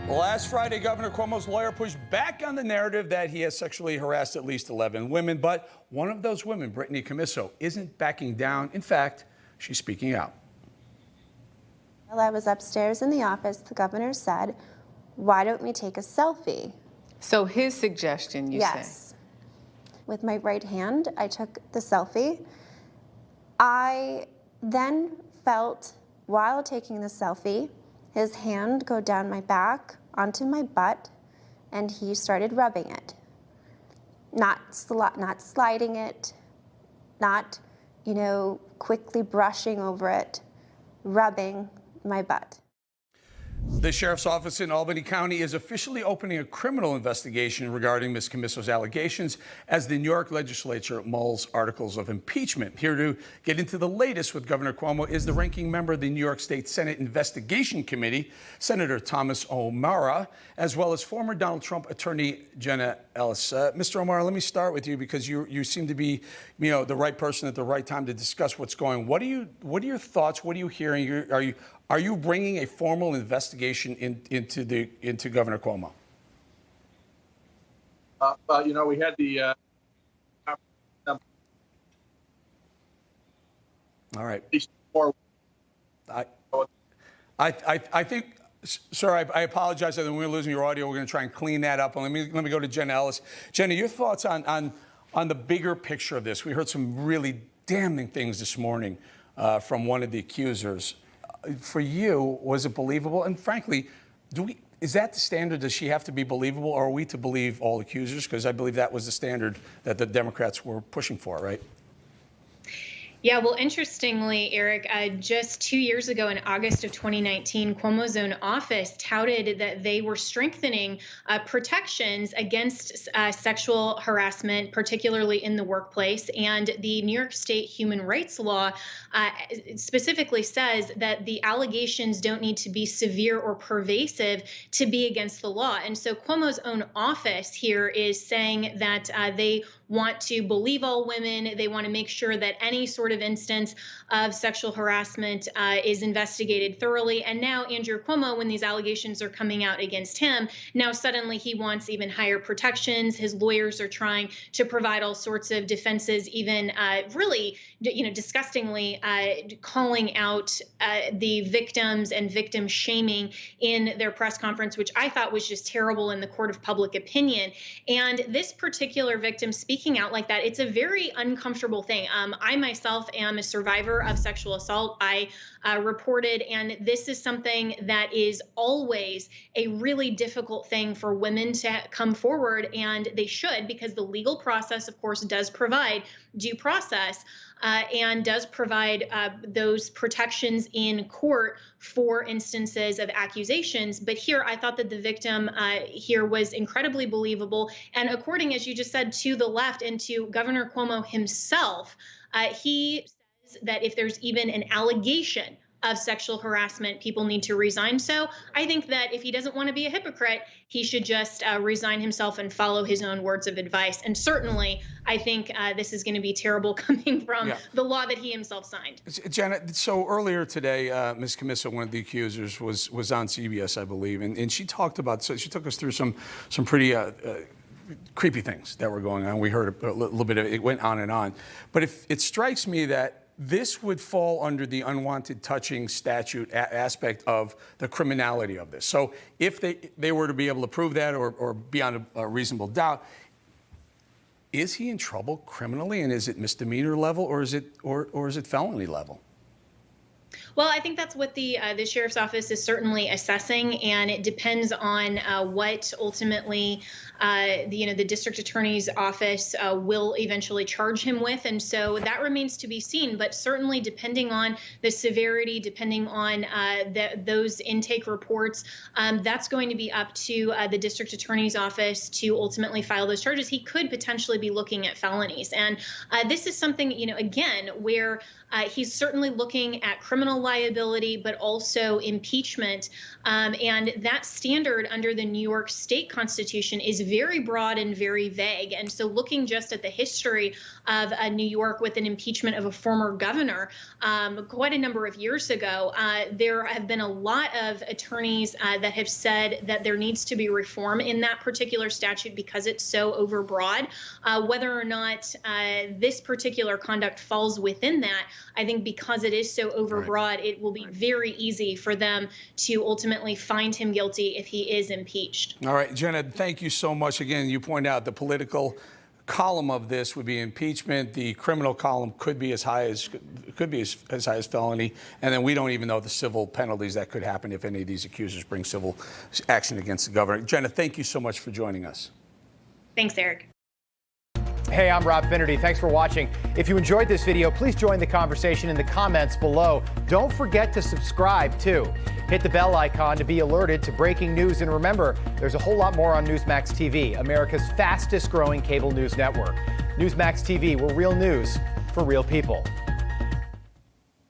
Last Friday, Governor Cuomo's lawyer pushed back on the narrative that he has sexually harassed at least 11 women. But one of those women, Brittany Commisso, isn't backing down. In fact, she's speaking out. While I was upstairs in the office, the governor said, "Why don't we take a selfie?" So his suggestion, you say? Yes. With my right hand, I took the selfie. I then felt, while taking the selfie, his hand go down my back onto my butt, and he started rubbing it. Not sliding it, not, quickly brushing over it, rubbing my butt. The sheriff's office in Albany County is officially opening a criminal investigation regarding Ms. Commisso's allegations as the New York legislature mulls articles of impeachment. Here to get into the latest with Governor Cuomo is the ranking member of the New York State Senate Investigation Committee, Senator Thomas O'Mara, as well as former Donald Trump attorney Jenna Ellis. Mr. O'Mara, let me start with you because you seem to be, the right person at the right time to discuss what's going on. What are your thoughts? What are you hearing? Are you bringing a formal investigation into Governor Cuomo? We had the. All right. I think, sir, I apologize. I think we're losing your audio. We're going to try and clean that up. And let me go to Jenna Ellis. Jenna, your thoughts on the bigger picture of this? We heard some really damning things this morning from one of the accusers. For you, was it believable? And frankly, is that the standard? Does she have to be believable, or are we to believe all accusers? Because I believe that was the standard that the Democrats were pushing for, right? Yeah, well, interestingly, Eric, just 2 years ago in August of 2019, Cuomo's own office touted that they were strengthening protections against sexual harassment, particularly in the workplace. And the New York State human rights law specifically says that the allegations don't need to be severe or pervasive to be against the law. And so Cuomo's own office here is saying that they want to believe all women. They want to make sure that any sort of instance of sexual harassment is investigated thoroughly. And now Andrew Cuomo, when these allegations are coming out against him, now suddenly he wants even higher protections. His lawyers are trying to provide all sorts of defenses, even really, disgustingly calling out the victims and victim shaming in their press conference, which I thought was just terrible in the court of public opinion. And this particular victim speaking out like that, it's a very uncomfortable thing. I myself am a survivor of sexual assault. I reported, and this is something that is always a really difficult thing for women to come forward, and they should, because the legal process, of course, does provide due process and does provide those protections in court for instances of accusations. But here, I thought that the victim here was incredibly believable. And according, as you just said, to the left and to Governor Cuomo himself, he says that if there's even an allegation of sexual harassment, people need to resign. So I think that if he doesn't want to be a hypocrite, he should just resign himself and follow his own words of advice. And certainly, I think this is going to be terrible coming from the law that he himself signed. Jenna, so earlier today, Ms. Commisso, one of the accusers, was on CBS, I believe, and she talked about, so she took us through some pretty creepy things that were going on. We heard a little bit of it. It went on and on. But it strikes me that this would fall under the unwanted touching statute aspect of the criminality of this. So if they were to be able to prove that or beyond a reasonable doubt, is he in trouble criminally, and is it misdemeanor level, or is it felony level? Well, I think that's what the sheriff's office is certainly assessing, and it depends on what ultimately the district attorney's office will eventually charge him with, and so that remains to be seen. But certainly, depending on the severity, depending on those intake reports, that's going to be up to the district attorney's office to ultimately file those charges. He could potentially be looking at felonies, and this is something again where he's certainly looking at criminal liability, but also impeachment. And that standard under the New York State Constitution is very broad and very vague. And so looking just at the history of New York with an impeachment of a former governor quite a number of years ago, there have been a lot of attorneys that have said that there needs to be reform in that particular statute because it's so overbroad. Whether or not this particular conduct falls within that, I think because it is so overbroad, it will be very easy for them to ultimately find him guilty if he is impeached. All right, Jenna, thank you so much. Again, you point out the political column of this would be impeachment. The criminal column could be as high as felony, and then we don't even know the civil penalties that could happen if any of these accusers bring civil action against the governor. Jenna, thank you so much for joining us. Thanks, Eric. Hey, I'm Rob Finnerty. Thanks for watching. If you enjoyed this video, please join the conversation in the comments below. Don't forget to subscribe, too. Hit the bell icon to be alerted to breaking news. And remember, there's a whole lot more on Newsmax TV, America's fastest growing cable news network. Newsmax TV, we're real news for real people.